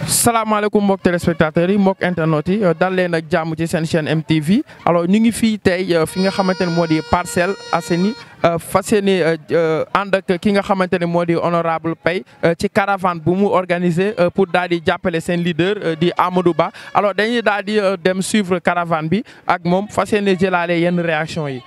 salaamaaleykum mbokk téléspectateurs yi mbokk internautes yi dal leen ak jàmm ci seen chaîne MTV alors ñu ngi fii tey fi nga xamante ne moo di Parcelles Assainies fas yéene ànd ak ki nga xamante ne moo di honorable Paye ci caravane bu mu organisé pour daal di jàppale seen leader di Amadou Ba alors dañuy daal di dem suivre caravane bi ak moom fas yéene jëlaale yenn réaction yi.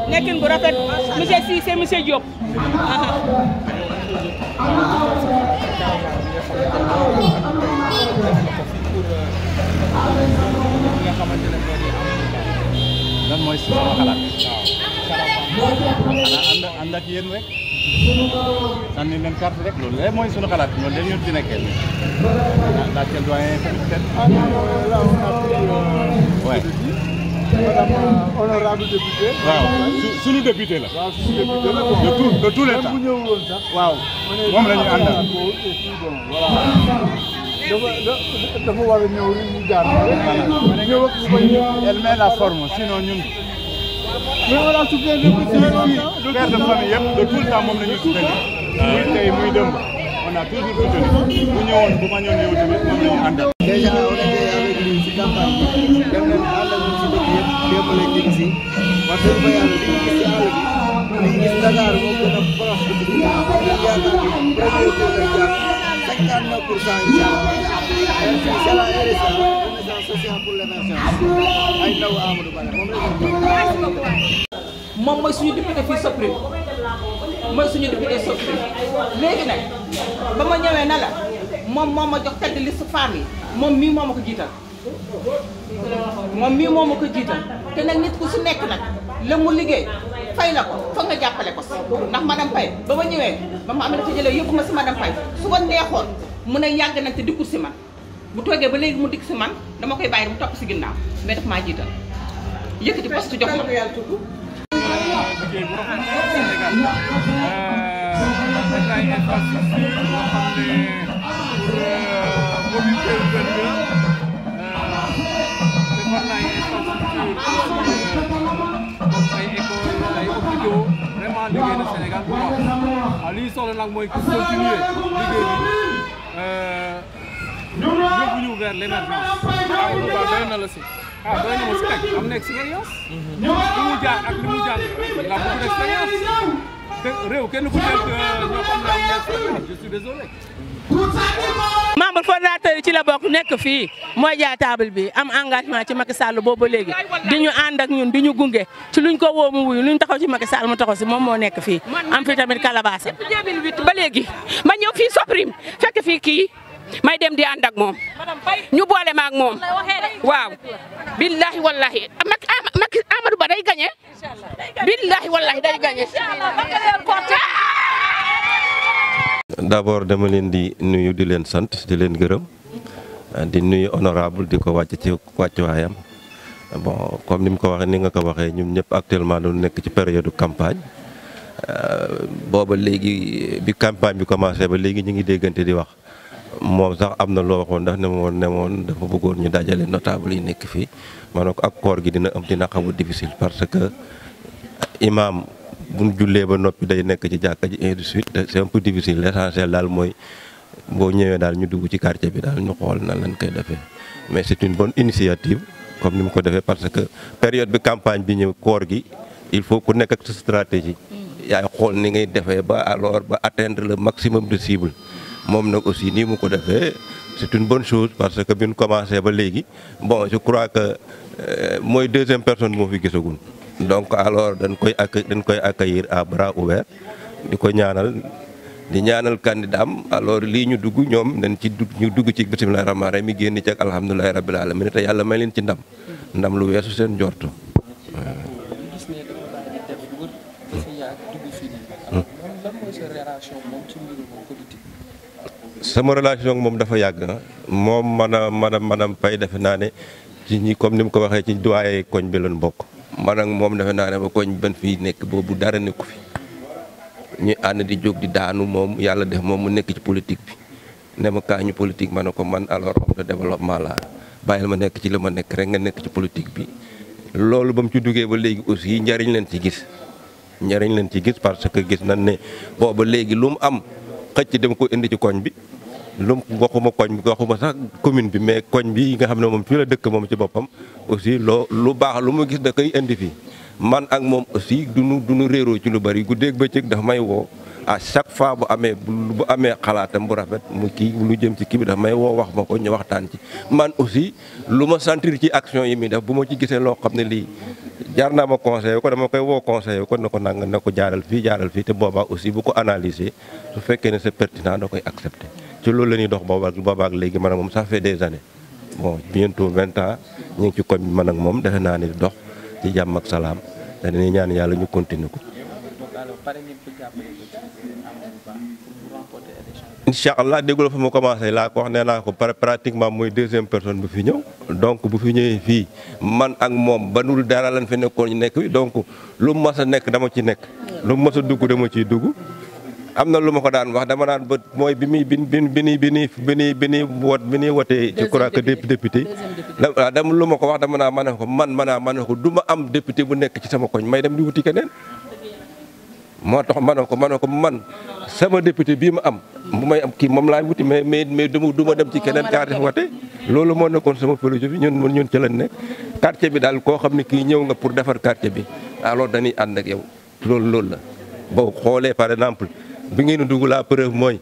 nekkin bu rafet monsieur Cissé monsieur Diop lan mooy sama xalaat xanaa ànd ak yéen rek sànni leen carte rek loolu léegi mooy sunu xalaat loolu léegi ñu ci nekkee la quel doyen peut-être Madame honorable député. waaw suñu député la. waaw suñu député la de tous les temps. bu ñëwul woon sax. waaw moom la ñu àndal. dafa war a ñëw rek ñu jaar ñëw ak ñu koy elle met la forme sinon ñun. mais on a soutenu de père de famille yëpp de tout le temps moom la ñuy soutenir. muy tey muy dëmb on a toujours soutenu bu ñëwoon bu ma ñëw tamit moom la ñu àndal. déjà on était avec lui ci campagne bi dem nañ ànd ak ñun ci dëkk yëpp démb lañ jóge si wax dëgg fa yàlla li ñu gis ci àll bi li ñu gis Dakar moo gën a proche de ci ginnaaw ñu yaakaar ni premier tour lay jàpp 59% incha allah merci c'est la RSA renaissance sociale pour l'émergence ay ndaw Amadou Ba la moom la ñu moom mooy suñu député fii Soprim mooy suñu député Soprim léegi nag ba ma ñëwee na la moom moo ma jox tête de liste femmes yi moom mii moo ma ko jiital moom mii moo ma ko jiital te nag nit ku si nekk nag la mu liggéey fay la ko foog nga jàppale ko si ndax madame Paye ba ma ñëwee ba ma am dafa jëlee yóbbu ma si madame Paye su ko neexoon mu ne yàgg nañ te dikkul si man bu toogee ba léegi mu dikk si man dama koy bàyyi mu topp si ginnaaw mais daf maa jiital yëkkati poste jox ma. liggéey bu rafet Sénégal def ay infrastructure yoo xam ne pour mobilité urbaine bi defar na ay infrastructure ay école ay hôpitaux vraiment liggéey na Sénégal bu baax waaw li ñu soxla nag mooy pour continuer liggéey bi yóbbu ñu vers l'émergence. Amadou Ba doy na la si. ah doy na ma si rek am na expérience. li mu jaar ak li mu jàng il a beaucoup d'expérience. te réew kenn ku nekk ñoo xam ne am na expérience je suis désolé. membre fondateur yi ci la bokk nekk fii mooy jaay table bi am engagement ci Macky Sall boobu ba léegi di ñu ànd ak ñun di ñu gunge ci luñ ko woo mu wuyu luñ taxaw ci Macky Sall mu taxaw si moom moo nekk fii am fi tamit calebasse. 2008 ba léegi ma ñëw fii Soprim fekk fii kii may dem di ànd ak moom ñu boole ma ak moom waaw billahi wallahi Amadou Ba day gagné billahi wallahi day gagné. D'abord dama leen di nuyu di leen sant di leen gërëm di nuyu honorable di ko wàcc ci wàccuwaayam bon comme ni mu ko waxee ni nga ko waxee ñun ñëpp actuellement dañu nekk ci période campagne booba léegi bi campagne bi commencé ba léegi ñu ngi déggante di wax moom sax am na loo waxoon ndax ne moon dafa bëggoon ñu dajale notable yi nekk fii ma ne ko ak koor gi dina xaw a difficile parce que imam bu ñu jullee ba noppi day nekk ci jàkka ji ainsi de suite c'est un peu difficile l'essentiel daal mooy boo ñëwee daal ñu dugg ci quartier bi daal ñu xool nan lañ koy defee mais c'est une bonne initiative comme ni mu ko defee parce que période bi campagne bi ñëw koor gi il faut ku nekk ak sa stratégie yaay xool ni ngay defee ba alors ba atteindre le maximum de cible moom nag aussi nii mu ko defee c'est une bonne chose parce que bi ñu commencé ba léegi bon je crois que mooy deuxième personne moo fi gisagul donc alors dañ koy accueillir à bras ouverts di ko di ñaanal candidat am alors lii ñu dugg ñoom dañ ci ñu dugg ci bisimilah rahmaani rahiim mi génn ci ak alhamdulilah rabbil alamin te yàlla may leen ci ndam lu weesu seen njortu. sama relation ak moom dafa yàgg moom madame Paye defe naa ne ci ñi comme ni mu ko waxee ci doyen koñ bi lañ bokk man ak moom defe naa ne ba koñ ban fii nekk boobu dara nekku fi ñu ànd di jóg di daanu moom yàlla def moom mu nekk ci politique bi ne ma kaa ñu politique ma ne ko man alors homme de développement la bàyyil ma nekk ci li ma nekk rek nga nekk ci politique bi loolu ba mu ci duggee ba léegi aussi njariñ leen ci gis parce que gis nañ ne booba léegi lu mu am xëcc dem ko indi ci koñ bi lu waxuma koñ bi waxuma sax commune bi mais koñ bi nga xam ne moom fii la dëkk moom ci boppam aussi lu baax lu mu gis da koy indi fii man ak moom aussi duñu réeroo ci lu bari guddeeg bëccëg dafa may woo à chaque fois bu amee xalaatam bu rafet mu kii lu jëm ci kii bi dafa may woo wax ma ko ñu waxtaan ci man aussi lu ma sentir ci action yi mi def bu ma ci gisee loo xam ne lii jaar naa ma conseillé ko dama koy woo conseillé ko na ko nanga na ko jaaral fii te boobaa aussi bu ko analyser su fekkee ne c'est pertinent da koy accepter ci loolu la ñuy dox boobaak léegi man ak moom ça fait des années bon bientôt 20 ans ñu ngi ci koñ bi man ak moom defe naa ni dox ci jàmm ak salaam te dañuy ñaan yàlla ñu continuer ko. incha allah déggula fa ma commencé laa ko wax nee naa ko pratiquement mooy deuxième personne bu fi ñëw donc bu fi ñëwee fii man ak moom ba nul dara lan fi nekkoon ñu nekk fi donc lu mu mës a nekk dama ci nekk lu mu mës a dugg dama ciy dugg am na lu ma ko daan wax dama daan ba mooy bi muy wotee je crois que député dama lu ma ko wax dama naa ma ne ko du ma am député bu nekk ci sama koñ may dem di wuti keneen moo tax ma ne ko man sama député bii ma am bu may am kii moom laay wuti mais du ma dem ci keneen kaa def wate loolu moo nekkoon sama philosophie ñun ci lañ nekk quartier bi daal koo xam ne kii ñëw nga pour defar quartier bi alors dañuy ànd ak yow loolu la boo xoolee par exemple bi ngeen dugg la preuve mooy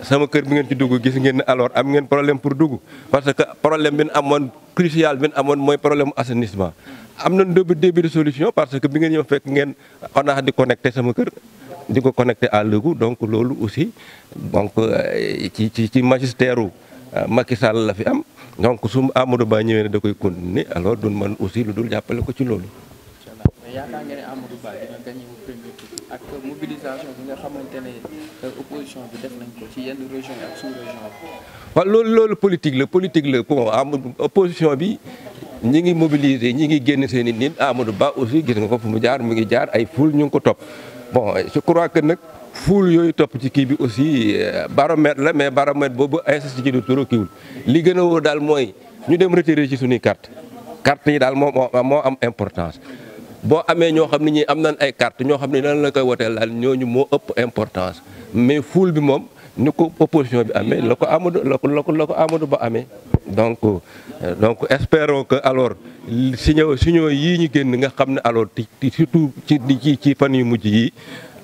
sama kër bi ngeen ci dugg gis ngeen ne alors am ngeen problème pour dugg parce que problème bi ñu amoon crucial bi ñu amoon mooy problème assainissement am na début de solution parce que bi ngeen ñëw fekk ngeen on di connecté sama kër di ko connecté à l'égout donc loolu aussi donc ci magistère u Macky Sall la fi am donc su Amadou Ba ñëwee ne da koy continuer alors duñ man aussi lu dul jàppale ko ci loolu. yaakaar nga ne Amadou Ba dina gagné au premier tour ak mobilisation bi nga xamante ne opposition bi def nañ ko ci yenn région ak sous-région bi. waaw loolu politique la bon opposition bi ñi ngi mobiliser ñi ngi génn seen i nit Amadou Ba aussi gis nga ko fu mu jaar mu ngi jaar ay foule ñu ngi ko topp bon je crois que nag foule yooyu topp ci kii bi aussi baromètre la mais baromètre boobu insisté ci du turo kiiwul li gën a wóor daal mooy ñu dem retirer ci suñuy carte yi daal moo am importance. boo amee ñoo xam ne ñi am nañ ay carte ñoo xam ne nan la koy woteel daal ñooñu moo ëpp importance mais foule bi moom ni ko opposition bi amee la ko Amadou Ba amee donc espérons que alors signaux yii ñu génn nga xam ne alors surtout ci fan yu mujj yi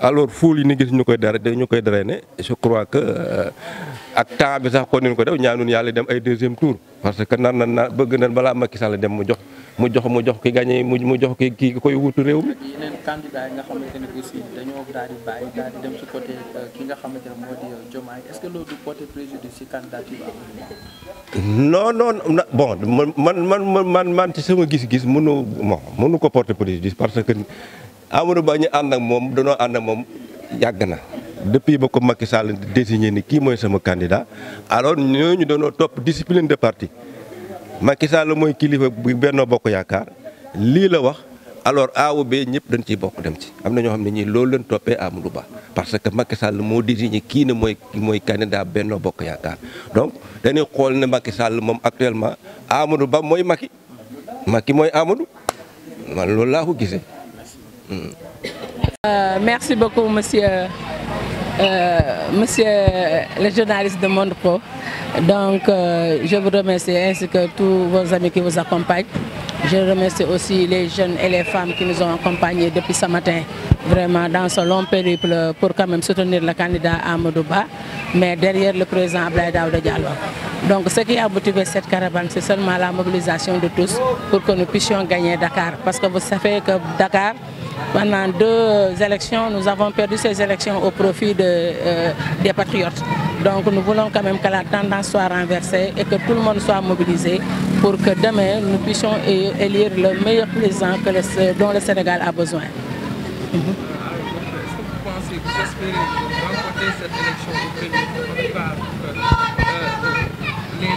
alors foule yi ni gis ñu koy drainer je crois que ak temps bi sax kon nañu ko def ñaanun yàlla dem ay deuxième tour parce que nan bëgg nañ balaa Macky Sall dem mu jox ki gagné mu jox ki koy wutu réew mi. yeneen candidat yi nga xamante ne aussi dañoo daal di bàyyi daal di dem ci côté ki nga xamante ne moo di Diomaye est-ce que loolu du porter préjudice ci candidature non bon man ci sama gis-gis mënu ko porter préjudice parce que Amadou Ba ñu ànd ak moom danoo ànd ak moom yàgg na. depuis ba ko Macky Sall désigné ni kii mooy sama candidat alors ñooñu dañoo topp discipline de parti Macky Sall mooy kilifa bu Benno Bokk Yaakaar lii la wax alors A ou B ñëpp dañ ciy bokk dem ci am na ñoo xam ne ñii loolu leen toppee Amadou Ba parce que Macky Sall moo désigné kii ne mooy candidat Benno Bokk Yaakaar donc dañuy xool ne Macky Sall moom actuellement Amadou Ba mooy Macky mooy Amadou man loolu laa ko gisee. Merci beaucoup monsieur le journaliste de Monde Pro. Donc je vous remercie ainsi que tous vos amis qui vous accompagnent. Je remercie aussi les jeunes et les femmes qui nous ont accompagnés depuis ce matin, vraiment dans ce long périple pour quand même soutenir le candidat Amadou Ba, mais derrière le président Abdoulaye Daouda Diallo. Donc ce qui a motivé cette caravane, c'est seulement la mobilisation de tous pour que nous puissions gagner Dakar. Parce que vous savez que Dakar, pendant 2 élections, nous avons perdu ces élections au profit des patriotes. Donc nous voulons quand même que la tendance soit renversée et que tout le monde soit mobilisé pour que demain nous puissions élire le meilleur président dont le Sénégal a besoin. Est-ce que vous pensez, vous espérez remporter cette élection au premier tour? En tout cas,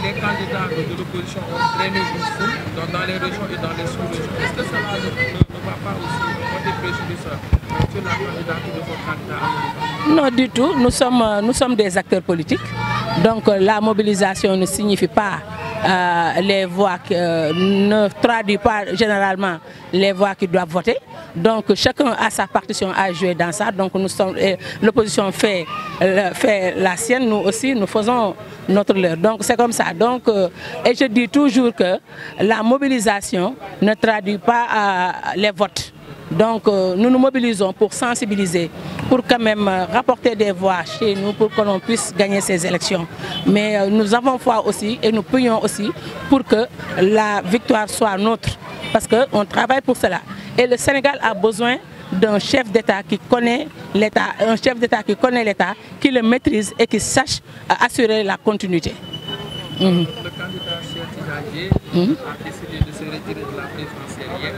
les candidats de l'opposition ont traîné une foule dans les régions et dans les sous-régions. Est-ce que cela ne va pas aussi porter préjudice sur la candidature de votre candidat? Non, du tout. Nous sommes des acteurs politiques. Donc la mobilisation ne signifie pas les voix, ne traduit pas généralement les voix qui doivent voter. Donc chacun a sa partition à jouer dans ça. Donc l'opposition fait la sienne, nous aussi nous faisons notre leur. Donc c'est comme ça. Donc, et je dis toujours que la mobilisation ne traduit pas les votes. Donc nous nous mobilisons pour sensibiliser, pour quand même rapporter des voix chez nous pour que l'on puisse gagner ces élections. Mais nous avons foi aussi et nous prions aussi pour que la victoire soit nôtre. Parce qu'on travaille pour cela. Et le Sénégal a besoin d'un chef d'État qui connaît l'État, un chef d'État qui connaît l'État, qui le maîtrise et qui sache assurer la continuité. Le candidat Cheikh Tidiane Dièye a décidé de se retirer de la présidentielle hier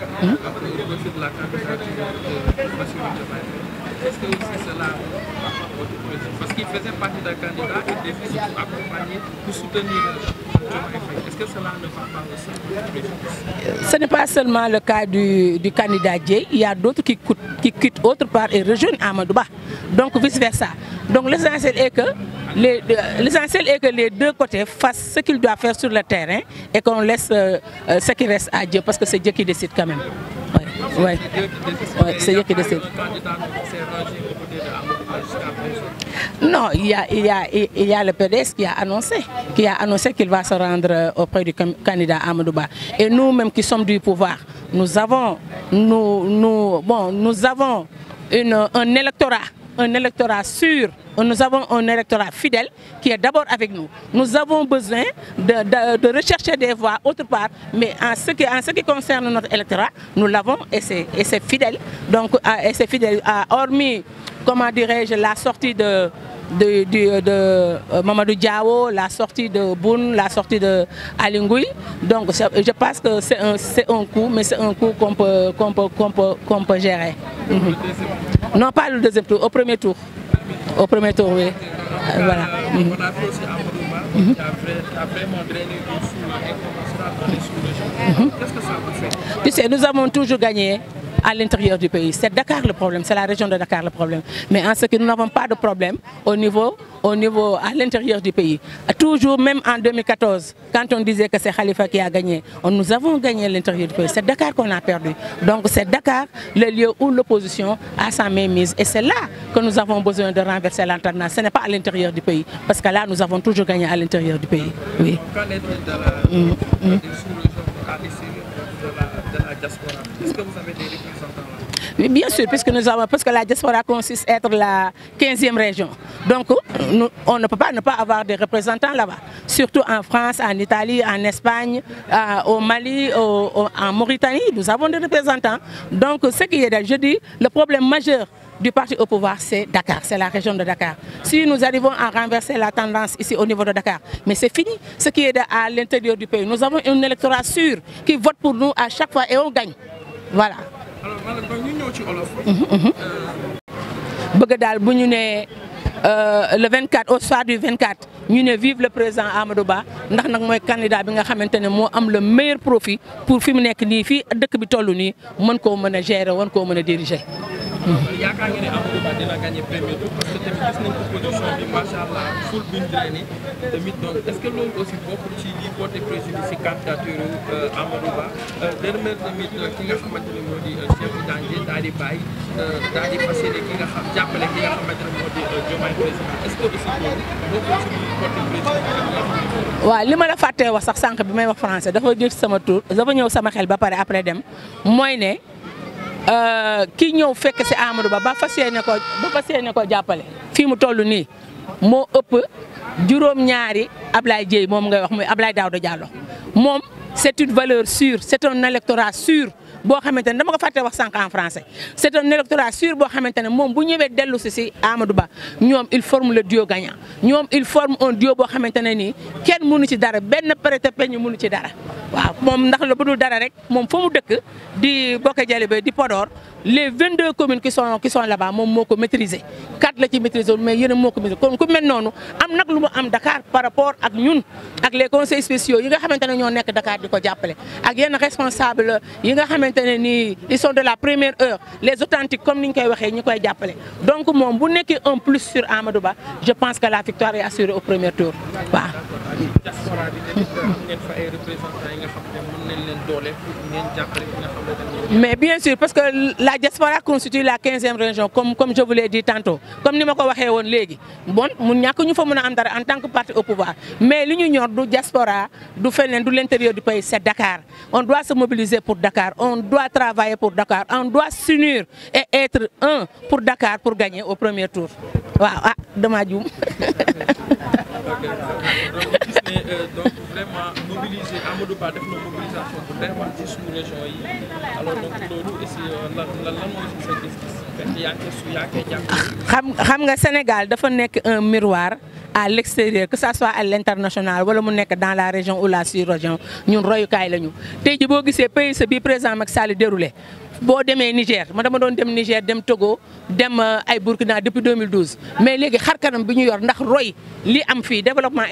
après le refus de la candidature de Bassirou Diomaye Faye. Est-ce que aussi cela va pas votre président? Parce qu'il faisait partie d'un candidat et devait surtout accompagner pour soutenir Diomaye Faye. Est-ce que cela ne va pas aussi votre président? Ce n'est pas seulement le cas du candidat Dièye, il y a d'autres qui quittent autre part et rejoignent Amadou Ba. Donc vice-versa. Donc l'essentiel est que les deux côtés fassent ce qu'ils doivent faire sur le terrain et qu'on laisse ce qui reste à Dieu, parce que c'est Dieu qui décide quand même. Ouais. C'est Dieu qui décide. Non, il y a le PDS qui a annoncé qu'il va se rendre auprès du candidat Amadou Ba. Et nous-mêmes qui sommes du pouvoir, nous avons un électorat sûr, nous avons un électorat fidèle qui est d'abord avec nous. Nous avons besoin de rechercher des voix autre part, mais en ce qui concerne notre électorat, nous l'avons et c'est fidèle. Donc, c'est fidèle, hormis, comment dirais-je, la sortie de Mamadou Diawo, la sortie de Boun, la sortie de Aly Ngouille. Donc je pense que c'est un coup, mais c'est un coup qu'on peut gérer. Non, pas le deuxième tour, au premier tour. Au premier tour, oui. Voilà. On a fait aussi Amadou Ba, qui a vraiment drainé une foule incommensurable dans les sous-régions. Qu'est-ce que ça vous fait? Tu sais, nous avons toujours gagné à l'intérieur du pays. C'est Dakar le problème, c'est la région de Dakar le problème. Mais en ce que nous n'avons pas de problème au niveau à l'intérieur du pays. Toujours, même en 2014, quand on disait que c'est Khalifa qui a gagné, nous avons gagné à l'intérieur du pays. C'est Dakar qu'on a perdu. Donc c'est Dakar le lieu où l'opposition a sa main mise. Et c'est là que nous avons besoin de renverser la tendance. Ce n'est pas à l'intérieur du pays. Parce que là, nous avons toujours gagné à l'intérieur du pays. Oui. Qu'en est-il des sous-régions à l'extérieur de la diaspora? Est-ce que vous avez des représentants là? Oui, bien sûr, parce que la diaspora consiste à être la 15e région. Donc, on ne peut pas ne pas avoir des représentants là-bas. Surtout en France, en Italie, en Espagne, au Mali, en Mauritanie, nous avons des représentants. Donc, ce qui est, je dis, le problème majeur du parti au pouvoir, c'est Dakar, c'est la région de Dakar. Si nous arrivons à renverser la tendance ici au niveau de Dakar, mais c'est fini. Ce qui est à l'intérieur du pays, nous avons un électorat sûr qui vote pour nous à chaque fois et on gagne. Voilà. Alors, madame, nous sommes ci olof. bëgg daal bu ñu ne le 24 au soir du 24 ñu ne vive le président Amadou Ba ndax nag mooy candidat bi nga xamante ne moo am le meilleur profit pour fi mu nekk nii fii dëkk bi toll nii mën koo mën a gérer mën koo mën a diriger. yaakaar nga ne Amadou Ba dina gagner premier tour parce que tamit gis nañ opposition bi macha allah ful bi ñu drainer tamit donc est-ce que loolu aussi bokkul ci li porté préjudice ci candidature Amadou Ba dermel tamit ki nga xamante ne moo di Cheikh Tidiane Dièye daal di bàyyi daal di fas yéene ki nga xam jàppale ki nga xamante ne moo di Diomaye président est-ce que aussi loolu bokkul ci li porté préjudice. waaw li ma la fàttee wax sax sànq bi may wax français dafa jël sama tour dafa ñëw sama xel ba pare après dem mooy ne. Ki ñëw fekk ci Amadou Ba ba fas yéene ko jàppale fii mu toll nii moo ëpp juróom-ñaari Ablaye Dieye moom ngay wax muy Ablaye Daouda Diallo moom c'est une valeur sûre c'est un électorat sûr boo xamante ne dama ko fàtte wax sànq en français c'est un électorat sûr boo xamante ne moom bu ñëwee dellu si Amadou Ba ñoom il forme le duo gagnant ñoom il forme un duo boo xamante ne nii kenn mënu ci dara benn prêt peñ mënu ci dara waaw moom ndax la bu dul dara rek moom fa mu dëkk di Bokk Jalibé di Podor les 22 communes qui sont là-bas moom moo ko maîtriser 4 la ci maîtriser mais yéen a moo ko maîtriser kon ku mel noonu am nag lu mu am Dakar par rapport ak ñun ak les conseils spéciaux yi nga xamante ne ñoo nekk Dakar di ko jàppale ak yenn responsable yi nga xamante ne nii ils sont de la première heure les authentiques comme ni ñu koy waxee ñu koy jàppale donc moom bu nekkee un plus sur Amadou Ba je pense que la victoire est assurée au premier tour waaw. mais bien sûr parce que la diaspora constitue la 15e région comme je vous l'ai dit tantôt comme ni ma ko waxee woon léegi bon mu ñàkk ñu fa mën a am dara en tant que parti au pouvoir mais li ñu ñor du diaspora du feneen du l'intérieur du pays c'est Dakar on doit se mobiliser pour Dakar on doit travailler pour Dakar on doit s'unir et être un pour Dakar pour gagner au premier tour waaw ah dama juum. donc vraiment mobiliser Amadou Ba def na mobilisation bu doy waar ci suñu région yi alors donc loolu aussi lan mooy sa gis-gis fekk yaa ngi jàpp. xam nga Sénégal dafa nekk un miroir à l'extérieur que ça soit à l'international wala mu nekk dans la région ou la sous-région ñun royukaay lañu tey ji boo gisee pays bi président Macky Sall déroulé. boo demee Niger ma dama doon dem Niger dem Togo dem ay Burkina depuis 2012 mais léegi xar kanam bi ñu yor ndax roy li am fii développement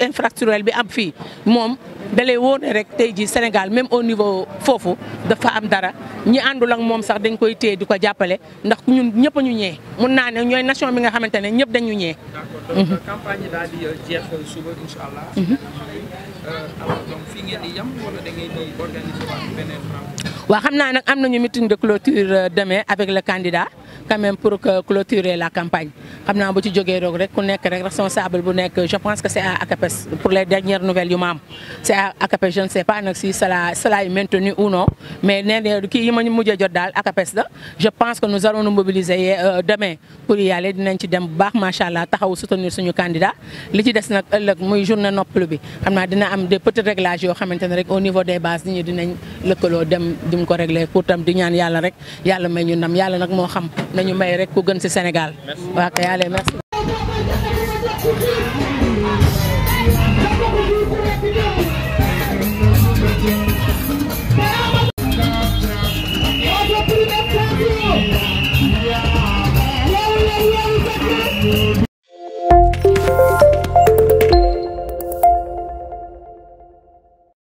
infrastructurel bi am fii moom dalay wóor ne rek tey jii Sénégal même au niveau foofu dafa am dara ñi àndul ak moom sax dañ koy téye di ko jàppale ndax ñun ñëpp a ñu ñee mun naa ne ñooy nation bi nga xamante ne ñëpp dañu ñee. d'accord donc campagne yi daal di jeex suba incha allah. alors donc fii ngeen di yam wala da ngeen di organiser waat beneen waaw xam naa nag am nañu meeting de clôture demain avec le candidat quand même pour que clôturer la campagne xam naa bu ci jógee roog rek ku nekk rek responsable bu nekk je pense que c'est à ACAPES pour les dernières nouvelles yu ma am c'est à ACAPES je ne sais pas nag si cela est maintenu ou non mais nee kii yi ma mujjee jot daal ACAPES la je pense que nous allons nous mobiliser demain pour y aller dinañ ci dem bu baax macha allah taxaw soutenir suñu candidat li ci des nag ëllëg muy journée noppalu bi xam naa dina am des petits réglages yoo xamante ne rek au niveau des bases nit ñi dinañ lëkkaloo dem dim ko régler pour tam di ñaan yàlla rek yàlla may ñu ndam yàlla nag moo xam nañu may rek ku gën ci Sénégal waaw kay yàlla merci